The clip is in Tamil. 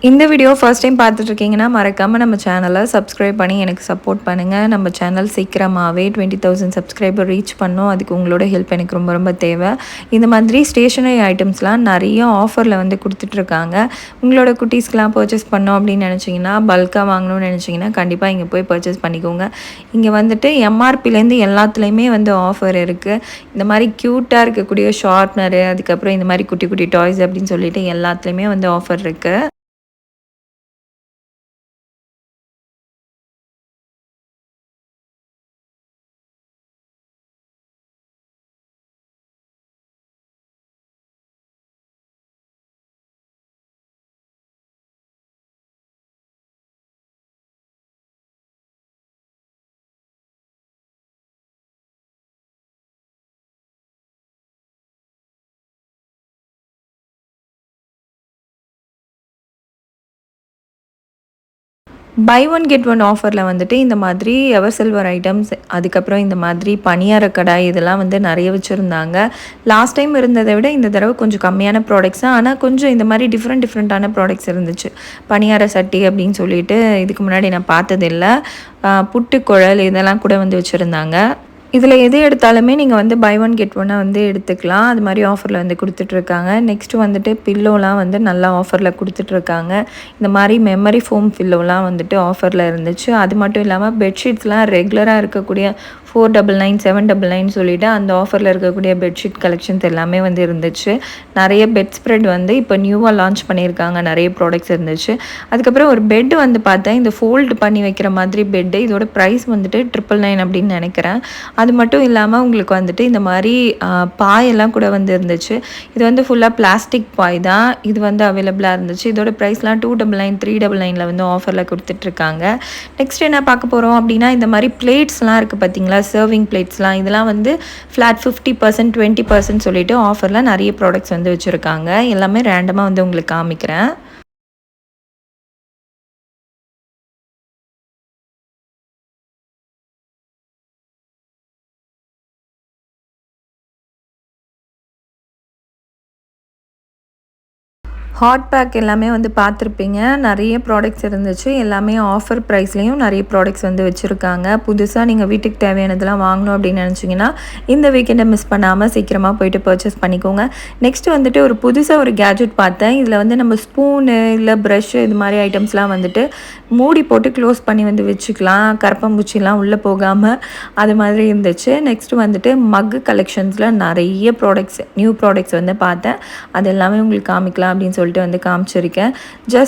இந்த வீடியோ ஃபர்ஸ்ட் டைம் பார்த்துட்டு இருக்கீங்கன்னா மறக்காமல் நம்ம சேனலை சப்ஸ்கிரைப் பண்ணி எனக்கு சப்போர்ட் பண்ணுங்கள். நம்ம சேனல் சீக்கிரமாகவே 20,000 சப்ஸ்கிரைபர் ரீச் பண்ணோம். அதுக்கு உங்களோட ஹெல்ப் எனக்கு ரொம்ப ரொம்ப தேவை. இந்த மாதிரி ஸ்டேஷனரி ஐட்டம்ஸ்லாம் நிறைய ஆஃபரில் வந்து கொடுத்துட்ருக்காங்க. உங்களோட குட்டீஸ்க்கெலாம் பர்ச்சேஸ் பண்ணோம் அப்படின்னு நினச்சிங்கன்னா, பல்காக வாங்கணும்னு நினச்சிங்கன்னா கண்டிப்பாக இங்கே போய் பர்ச்சேஸ் பண்ணிக்கோங்க. இங்கே வந்துட்டு எம்ஆர்பிலேருந்து எல்லாத்துலேயுமே வந்து ஆஃபர் இருக்குது. இந்த மாதிரி க்யூட்டாக இருக்கக்கூடிய ஷார்ப்னரு, அதுக்கப்புறம் இந்த மாதிரி குட்டி குட்டி டாய்ஸ் அப்படின்னு சொல்லிட்டு எல்லாத்துலேயுமே வந்து ஆஃபர் இருக்குது. பை ஒன் கெட் ஒன் ஆஃபரில் வந்துட்டு இந்த மாதிரி எவர் சில்வர் ஐட்டம்ஸ், அதுக்கப்புறம் இந்த மாதிரி பணியார கடாய் இதெல்லாம் வந்து நிறைய வச்சுருந்தாங்க. லாஸ்ட் டைம் இருந்ததை விட இந்த தடவை கொஞ்சம் கம்மியான ப்ராடக்ட்ஸ் தான், ஆனால் கொஞ்சம் இந்த மாதிரி டிஃப்ரெண்ட்டான ப்ராடக்ட்ஸ் இருந்துச்சு. பணியார சட்டி அப்படின்னு சொல்லிட்டு இதுக்கு முன்னாடி நான் பார்த்ததில்ல. புட்டு குழல் இதெல்லாம் கூட வந்து வச்சுருந்தாங்க. இதில் எது எடுத்தாலுமே நீங்கள் வந்து பை ஒன் கெட் ஒன்னாக வந்து எடுத்துக்கலாம். அது மாதிரி ஆஃபரில் வந்து கொடுத்துட்ருக்காங்க. நெக்ஸ்ட்டு வந்துட்டு பில்லோலாம் வந்து நல்லா ஆஃபரில் கொடுத்துட்ருக்காங்க. இந்த மாதிரி மெமரி ஃபோம் பில்லோலாம் வந்துட்டு ஆஃபரில் இருந்துச்சு. அது மட்டும் இல்லாமல் பெட்ஷீட்ஸ்லாம் ரெகுலராக இருக்கக்கூடிய 499 799 சொல்லிட்டு அந்த ஆஃபரில் இருக்கக்கூடிய பெட்ஷீட் கலெக்ஷன்ஸ் எல்லாமே வந்து இருந்துச்சு. நிறைய பெட் ஸ்ப்ரெட் வந்து இப்போ நியூவாக லான்ச் பண்ணியிருக்காங்க. நிறைய ப்ராடக்ட்ஸ் இருந்துச்சு. அதுக்கப்புறம் ஒரு பெட் வந்து பார்த்தேன். இந்த ஃபோல்டு பண்ணி வைக்கிற மாதிரி பெட்டு. இதோட ப்ரைஸ் வந்துட்டு 999 அப்படின்னு நினைக்கிறேன். அது மட்டும் இல்லாமல் உங்களுக்கு வந்துட்டு இந்த மாதிரி பாயெல்லாம் கூட வந்து இருந்துச்சு. இது வந்து ஃபுல்லாக பிளாஸ்டிக் பாய் தான். இது வந்து அவைலபிளாக இருந்துச்சு. இதோட ப்ரைஸ்லாம் 299 399 வந்து ஆஃபரில் கொடுத்துட்ருக்காங்க. நெக்ஸ்ட் என்ன பார்க்க போகிறோம் அப்படின்னா, இந்த மாதிரி பிளேட்ஸ்லாம் இருக்குது பார்த்தீங்களா, சர்விங் பிளேட்ஸ்லாம். இதெல்லாம் வந்து ஃப்ளாட் 50% 20% சொல்லிட்டு ஆஃபரில் நிறைய ப்ராடக்ட்ஸ் வந்து வச்சுருக்காங்க. எல்லாமே ரேண்டமாக வந்து உங்களுக்கு காமிக்கிறேன். ஹாட் பேக் எல்லாமே வந்து பார்த்துருப்பீங்க. நிறைய ப்ராடக்ட்ஸ் இருந்துச்சு. எல்லாமே ஆஃபர் ப்ரைஸ்லேயும் நிறைய ப்ராடக்ட்ஸ் வந்து வச்சுருக்காங்க. புதுசாக நீங்கள் வீட்டுக்கு தேவையானதெல்லாம் வாங்கணும் அப்படின்னு நினச்சிங்கன்னா இந்த வீக்கெண்டை மிஸ் பண்ணாமல் சீக்கிரமாக போயிட்டு பர்ச்சேஸ் பண்ணிக்கோங்க. நெக்ஸ்ட்டு வந்துட்டு ஒரு புதுசாக ஒரு கேஜெட் பார்த்தேன். இதில் வந்து நம்ம ஸ்பூனு இல்லை ப்ரஷ்ஷு இது மாதிரி ஐட்டம்ஸ்லாம் வந்துட்டு மூடி போட்டு க்ளோஸ் பண்ணி வந்து வச்சுக்கலாம். கரப்பாம்பூச்சிலாம் உள்ளே போகாமல் அது மாதிரி இருந்துச்சு. நெக்ஸ்ட்டு வந்துட்டு மக்கு கலெக்ஷன்ஸில் நிறைய ப்ராடக்ட்ஸ் நியூ ப்ராடக்ட்ஸ் வந்து பார்த்தேன். அது எல்லாமே உங்களுக்கு காமிக்கலாம் அப்படின்னு சொல்லிட்டு வந்து காமிச்சிருக்கேன். ஜஸ்ட்